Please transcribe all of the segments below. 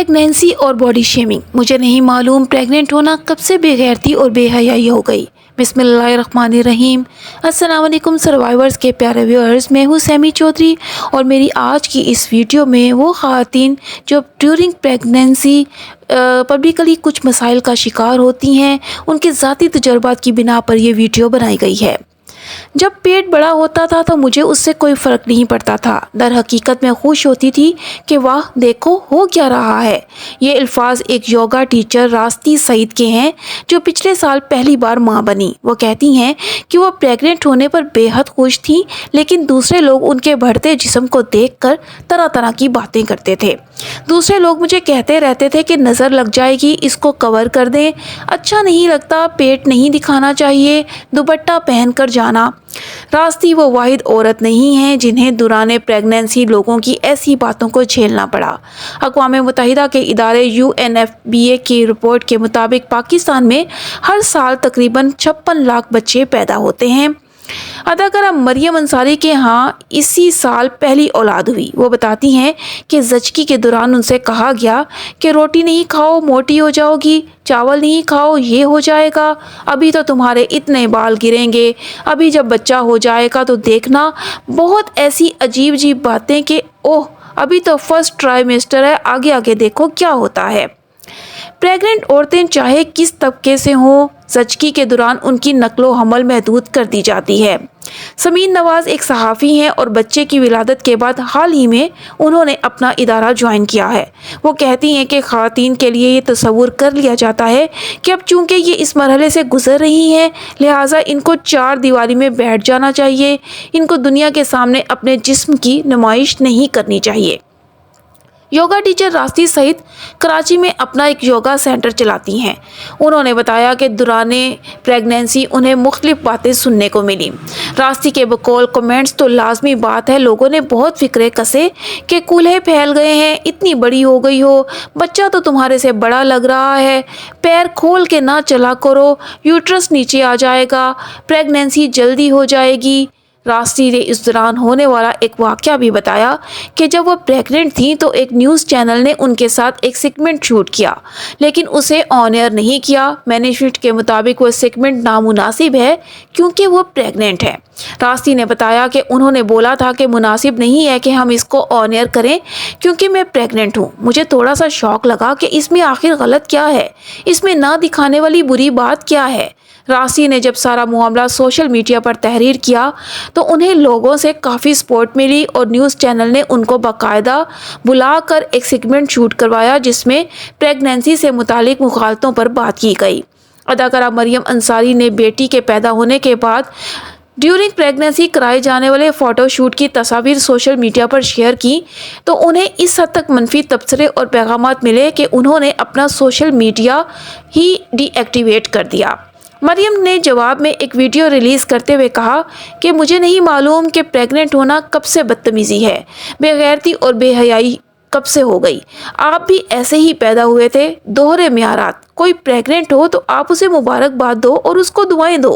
Pregnancy और body shaming. मुझे नहीं मालूम प्रेग्नेंट होना कब से बेगैरती और बेहयाई हो गई। बिस्मिल्लाहिर्रहमानिर्रहीम। अस्सलाम वालेकुम सर्वाइवर्स के प्यारे व्यूअर्स, मैं हूँ सैमी चौधरी और मेरी आज की इस वीडियो में वो ख़वातीन जो ड्यूरिंग प्रेगनेंसी पब्लिकली कुछ मसाइल का शिकार होती हैं, उनके ज़ाती तजुर्बात की बिना पर यह वीडियो बनाई गई है। जब पेट बड़ा होता था तो मुझे उससे कोई फ़र्क नहीं पड़ता था। दर हकीकत मैं खुश होती थी कि वाह देखो हो क्या रहा है। ये अल्फाज एक योगा टीचर रास्ती सईद के हैं जो पिछले साल पहली बार माँ बनी। वो कहती हैं कि वो प्रेग्नेंट होने पर बेहद खुश थी, लेकिन दूसरे लोग उनके बढ़ते जिस्म को देखकर तरह तरह की बातें करते थे। दूसरे लोग मुझे कहते रहते थे कि नज़र लग जाएगी, इसको कवर कर दें, अच्छा नहीं लगता, पेट नहीं दिखाना चाहिए, दुपट्टा पहन कर जाना। रास्ती वो वाहिद औरत नहीं है जिन्हें दौरान प्रेगनेंसी लोगों की ऐसी बातों को झेलना पड़ा। अक़वाम मुत्तहिदा के इदारे UNFPA की रिपोर्ट के मुताबिक पाकिस्तान में हर साल तकरीबन 56 लाख बच्चे पैदा होते हैं। अदाकारा मरियम अंसारी के यहाँ इसी साल पहली औलाद हुई। वो बताती हैं कि ज़चकी के दौरान उनसे कहा गया कि रोटी नहीं खाओ मोटी हो जाओगी, चावल नहीं खाओ ये हो जाएगा, अभी तो तुम्हारे इतने बाल गिरेंगे, अभी जब बच्चा हो जाएगा तो देखना। बहुत ऐसी अजीब अजीब बातें कि ओह अभी तो फर्स्ट ट्राइमेस्टर है, आगे आगे देखो क्या होता है। प्रेग्नेंट औरतें चाहे किस तबके से हों, ज़चकी के दौरान उनकी नक्लो हमल महदूद कर दी जाती है। समीन नवाज़ एक सहाफ़ी हैं और बच्चे की विलादत के बाद हाल ही में उन्होंने अपना इदारा ज्वाइन किया है। वो कहती हैं कि ख़वातीन के लिए ये तसव्वुर कर लिया जाता है कि अब चूँकि ये इस मरहले से गुज़र रही हैं, लिहाजा इनको चार दीवारी में बैठ जाना चाहिए, इनको दुनिया के सामने अपने जिस्म की नुमाइश नहीं करनी चाहिए। योगा टीचर रास्ती सईद कराची में अपना एक योगा सेंटर चलाती हैं। उन्होंने बताया कि दौरान प्रेगनेंसी उन्हें मुख्तलिफ बातें सुनने को मिली। रास्ती के बकौल कमेंट्स तो लाजमी बात है, लोगों ने बहुत फिक्रे कसे कि कूल्हे फैल गए हैं, इतनी बड़ी हो गई हो, बच्चा तो तुम्हारे से बड़ा लग रहा है, पैर खोल के ना चला करो, यूट्रस नीचे आ जाएगा, प्रेगनेंसी जल्दी हो जाएगी। रास्ती ने इस दौरान होने वाला एक वाक़या भी बताया कि जब वो प्रेग्नेंट थी तो एक न्यूज़ चैनल ने उनके साथ एक सेगमेंट शूट किया, लेकिन उसे ऑन एयर नहीं किया। मैनेजमेंट के मुताबिक वो सेगमेंट नामुनासिब है क्योंकि वो प्रेग्नेंट है। रास्ती ने बताया कि उन्होंने बोला था कि मुनासिब नहीं है कि हम इसको ऑन एयर करें क्योंकि मैं प्रेग्नेंट हूँ। मुझे थोड़ा सा शौक लगा कि इसमें आखिर गलत क्या है, इसमें ना दिखाने वाली बुरी बात क्या है। रास्ती ने जब सारा मामला सोशल मीडिया पर तहरीर किया तो उन्हें लोगों से काफ़ी सपोर्ट मिली और न्यूज़ चैनल ने उनको बाकायदा बुलाकर एक सेगमेंट शूट करवाया जिसमें प्रेगनेंसी से मुतालिक मुखालतों पर बात की गई। अदाकारा मरियम अंसारी ने बेटी के पैदा होने के बाद ड्यूरिंग प्रेगनेंसी कराए जाने वाले फ़ोटो शूट की तस्वीर सोशल मीडिया पर शेयर की तो उन्हें इस हद तक मनफी तबसरे और पैगामात मिले कि उन्होंने अपना सोशल मीडिया ही डीएक्टिवेट कर दिया। मरियम ने जवाब में एक वीडियो रिलीज़ करते हुए कहा कि मुझे नहीं मालूम कि प्रेग्नेंट होना कब से बदतमीज़ी है, बेगैरती और बेहयाई कब से हो गई। आप भी ऐसे ही पैदा हुए थे, दोहरे म्यारात। कोई प्रेग्नेंट हो तो आप उसे मुबारकबाद दो और उसको दुआएं दो।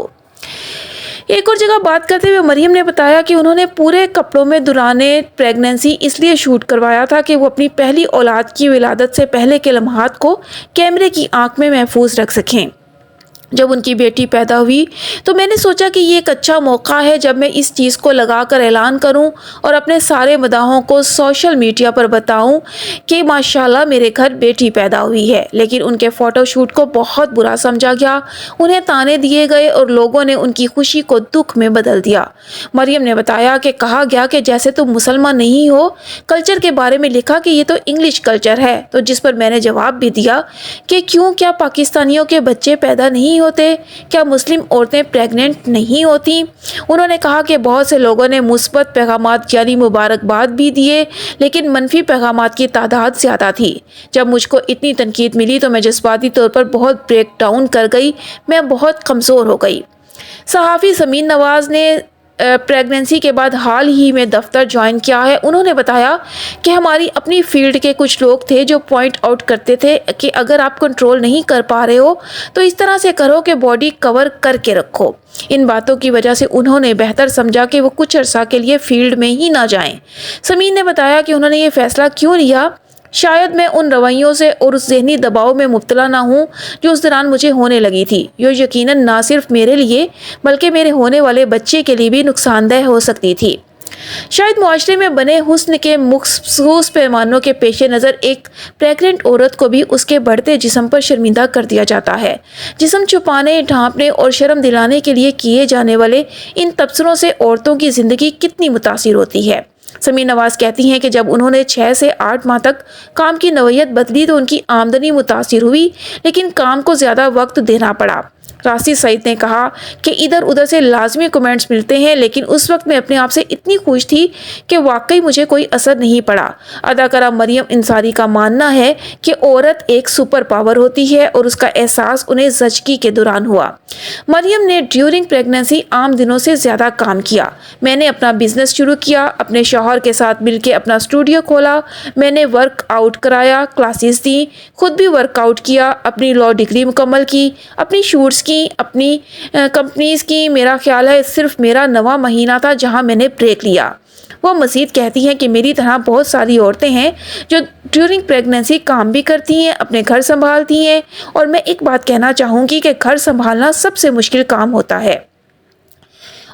एक और जगह बात करते हुए मरियम ने बताया कि उन्होंने पूरे कपड़ों में दौरान प्रेगनेंसी इसलिए शूट करवाया था कि वो अपनी पहली औलाद की विलादत से पहले के लम्हात को कैमरे की आंख में महफूज रख सकें। जब उनकी बेटी पैदा हुई तो मैंने सोचा कि ये एक अच्छा मौका है जब मैं इस चीज़ को लगाकर ऐलान करूं और अपने सारे मदाहों को सोशल मीडिया पर बताऊं कि माशाल्लाह मेरे घर बेटी पैदा हुई है। लेकिन उनके फ़ोटोशूट को बहुत बुरा समझा गया, उन्हें ताने दिए गए और लोगों ने उनकी खुशी को दुख में बदल दिया। मरियम ने बताया कि कहा गया कि जैसे तुम मुसलमान नहीं हो, कल्चर के बारे में लिखा कि ये तो इंग्लिश कल्चर है। तो जिस पर मैंने जवाब भी दिया कि क्यों, क्या पाकिस्तानियों के बच्चे पैदा नहीं होते, क्या मुस्लिम औरतें प्रेग्नेंट नहीं होती। उन्होंने कहा कि बहुत से लोगों ने मुस्बत पैगामात यानी मुबारकबाद भी दिए, लेकिन मनफी पैगामात की तादाद ज़्यादा थी। जब मुझको इतनी तनकीद मिली तो मैं जज्बाती तौर पर बहुत ब्रेक डाउन कर गई, मैं बहुत कमज़ोर हो गई। सहाफ़ी समीन नवाज़ ने प्रेगनेंसी के बाद हाल ही में दफ्तर ज्वाइन किया है। उन्होंने बताया कि हमारी अपनी फील्ड के कुछ लोग थे जो पॉइंट आउट करते थे कि अगर आप कंट्रोल नहीं कर पा रहे हो तो इस तरह से करो कि बॉडी कवर करके रखो। इन बातों की वजह से उन्होंने बेहतर समझा कि वो कुछ अर्सा के लिए फील्ड में ही ना जाएं। समीन ने बताया कि उन्होंने ये फैसला क्यों लिया। شاید میں ان رویوں سے اور اس ذہنی دباؤ میں مبتلا نہ ہوں جو اس دوران مجھے ہونے لگی تھی، جو یقیناً نہ صرف میرے لیے بلکہ میرے ہونے والے بچے کے لیے بھی نقصان دہ ہو سکتی تھی۔ شاید معاشرے میں بنے حسن کے مخصوص پیمانوں کے پیش نظر ایک پریگننٹ عورت کو بھی اس کے بڑھتے جسم پر شرمندہ کر دیا جاتا ہے۔ جسم چھپانے، ڈھانپنے اور شرم دلانے کے لیے کیے جانے والے ان تبصروں سے عورتوں کی زندگی کتنی متاثر ہوتی ہے۔ سمیع نواز کہتی ہیں کہ جب انہوں نے 6 سے 8 ماہ تک کام کی نوعیت بدلی تو ان کی آمدنی متاثر ہوئی، لیکن کام کو زیادہ وقت دینا پڑا۔ راشد سعید نے کہا کہ ادھر ادھر سے لازمی کمنٹس ملتے ہیں، لیکن اس وقت میں اپنے آپ سے اتنی خوش تھی کہ واقعی مجھے کوئی اثر نہیں پڑا۔ اداکارہ مریم انصاری کا ماننا ہے کہ عورت ایک سپر پاور ہوتی ہے اور اس کا احساس انہیں زچگی کے دوران ہوا۔ مریم نے ڈیورنگ پریگننسی عام دنوں سے زیادہ کام کیا۔ میں نے اپنا بزنس شروع کیا، اپنے شوہر کے ساتھ مل کے اپنا اسٹوڈیو کھولا، میں نے ورک آؤٹ کرایا، کلاسز دیں، خود بھی ورک آؤٹ کیا، اپنی لاء ڈگری مکمل کی، اپنی شوٹس کی، اپنی کمپنیز کی۔ میرا خیال ہے صرف میرا 9واں مہینہ تھا جہاں میں نے بریک لیا۔ وہ مزید کہتی ہیں کہ میری طرح بہت ساری عورتیں ہیں جو ڈیورنگ پریگننسی کام بھی کرتی ہیں، اپنے گھر سنبھالتی ہیں، اور میں ایک بات کہنا چاہوں گی کہ گھر سنبھالنا سب سے مشکل کام ہوتا ہے۔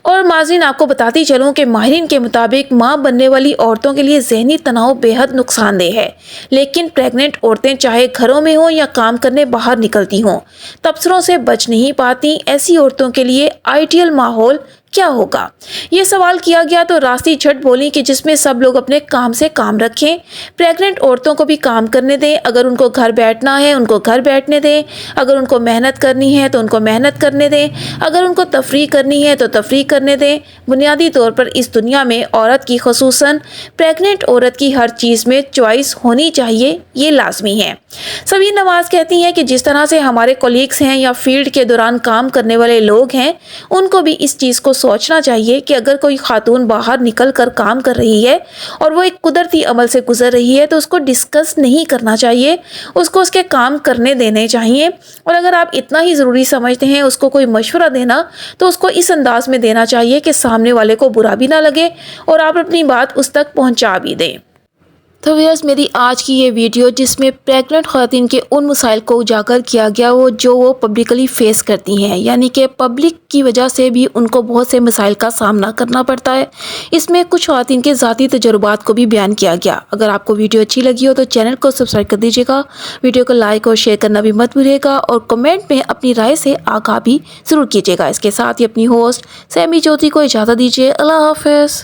اور ناظرین، آپ کو بتاتی چلوں کہ ماہرین کے مطابق ماں بننے والی عورتوں کے لیے ذہنی تناؤ بے حد نقصان دہ ہے، لیکن پریگننٹ عورتیں چاہے گھروں میں ہوں یا کام کرنے باہر نکلتی ہوں، تبصروں سے بچ نہیں پاتی۔ ایسی عورتوں کے لیے آئیڈیل ماحول کیا ہوگا؟ یہ سوال کیا گیا تو راستی جھٹ بولی کہ جس میں سب لوگ اپنے کام سے کام رکھیں، پریگننٹ عورتوں کو بھی کام کرنے دیں، اگر ان کو گھر بیٹھنا ہے ان کو گھر بیٹھنے دیں، اگر ان کو محنت کرنی ہے تو ان کو محنت کرنے دیں، اگر ان کو تفریح کرنی ہے تو تفریح کرنے دیں۔ بنیادی طور پر اس دنیا میں عورت کی، خصوصاً پریگننٹ عورت کی، ہر چیز میں چوائس ہونی چاہیے، یہ لازمی ہے۔ سمیع نواز کہتی ہیں کہ جس طرح سے ہمارے کولیگز ہیں یا فیلڈ کے دوران کام کرنے والے لوگ ہیں، ان کو بھی اس چیز کو سوچنا چاہیے کہ اگر کوئی خاتون باہر نکل کر کام کر رہی ہے اور وہ ایک قدرتی عمل سے گزر رہی ہے تو اس کو ڈسکس نہیں کرنا چاہیے، اس کو اس کے کام کرنے دینے چاہیے، اور اگر آپ اتنا ہی ضروری سمجھتے ہیں اس کو کوئی مشورہ دینا تو اس کو اس انداز میں دینا چاہیے کہ سامنے والے کو برا بھی نہ لگے اور آپ اپنی بات اس تک پہنچا بھی دیں۔ تو ویئرز، میری آج کی یہ ویڈیو جس میں پریگننٹ خواتین کے ان مسائل کو اجاگر کیا گیا جو وہ پبلکلی فیس کرتی ہیں، یعنی کہ پبلک کی وجہ سے بھی ان کو بہت سے مسائل کا سامنا کرنا پڑتا ہے۔ اس میں کچھ خواتین کے ذاتی تجربات کو بھی بیان کیا گیا۔ اگر آپ کو ویڈیو اچھی لگی ہو تو چینل کو سبسکرائب کر دیجیے گا، ویڈیو کو لائک اور شیئر کرنا بھی مت بھولیے گا، اور کمنٹ میں اپنی رائے سے آگاہ بھی ضرور کیجیے گا۔ اس کے ساتھ ہی اپنی ہوسٹ سیمی چودھری کو اجازت دیجیے۔ اللہ حافظ۔